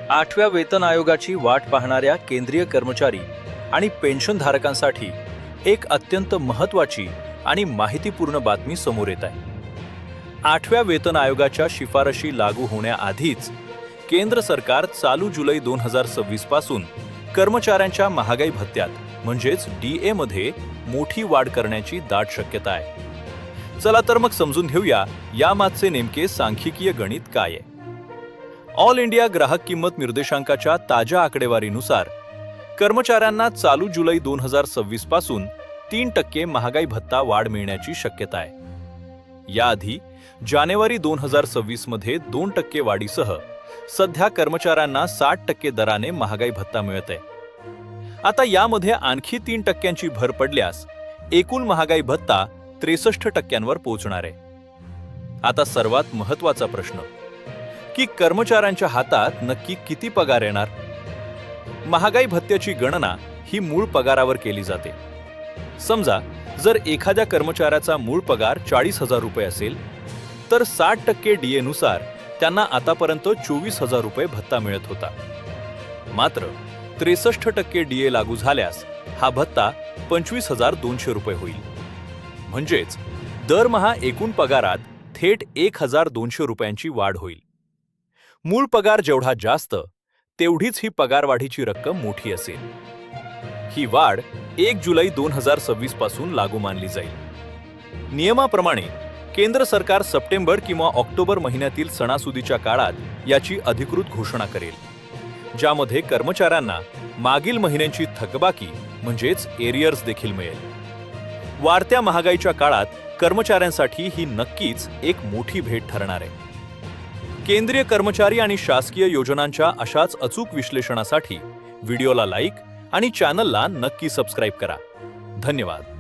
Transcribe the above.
8व्या वेतन आयोगाची वाट पाहणाऱ्या केंद्रीय कर्मचारी आणि पेन्शनधारकांसाठी एक अत्यंत महत्त्वाची आणि माहितीपूर्ण बातमी समोर येत आहे. 8व्या वेतन आयोगाच्या शिफारशी लागू होण्याआधीच केंद्र सरकार चालू जुलै 2026 पासून कर्मचाऱ्यांच्या महागाई भत्त्यात म्हणजेच DA मध्ये मोठी वाढ करण्याची दाट शक्यता आहे. चला तर मग समजून घेऊया यामागचे नेमके सांख्यिकीय गणित काय आहे. ऑल इंडिया ग्राहक किंमत निर्देशांकाच्या ताज्या आकडेवारीनुसार कर्मचाऱ्यांना चालू जुलै 2026 पासून 3% महागाई भत्ता वाढ मिळण्याची शक्यता आहे. याआधी जानेवारी 2026 मध्ये 2% वाढीसह सध्या कर्मचाऱ्यांना 60% दराने महागाई भत्ता मिळत आहे. आता यामध्ये आणखी 3% भर पडल्यास एकूण महागाई भत्ता 63% पोहोचणार आहे. आता सर्वात महत्त्वाचा प्रश्न की कर्मचाऱ्यांच्या हातात नक्की किती पगार येणार. महागाई भत्त्याची गणना ही मूळ पगारावर केली जाते. समजा जर एखाद्या कर्मचाऱ्याचा मूळ पगार 40,000 रुपये असेल तर 60% DA नुसार त्यांना आतापर्यंत 24,000 रुपये भत्ता मिळत होता. मात्र 63% DA लागू झाल्यास हा भत्ता 25,200 रुपये होईल. म्हणजेच दरमहा एकूण पगारात थेट 1,200 रुपयांची वाढ होईल. मूळ पगार जेवढा जास्त तेवढीच ही पगारवाढीची रक्कम मोठी असेल. ही वाढ 1 जुलै 2026 पासून लागू मानली जाईल. नियमाप्रमाणे केंद्र सरकार सप्टेंबर किंवा ऑक्टोबर महिन्यातील सणासुदीच्या काळात याची अधिकृत घोषणा करेल, ज्यामध्ये कर्मचाऱ्यांना मागील महिन्यांची थकबाकी म्हणजेच एरियर्स देखील मिळेल. वाढत्या महागाईच्या काळात कर्मचाऱ्यांसाठी ही नक्कीच एक मोठी भेट ठरणार आहे. केंद्रीय कर्मचारी आणि शासकीय योजनांच्या अशाच अचूक विश्लेषणासाठी व्हिडिओला लाईक आणि चॅनलला नक्की सबस्क्राईब करा. धन्यवाद.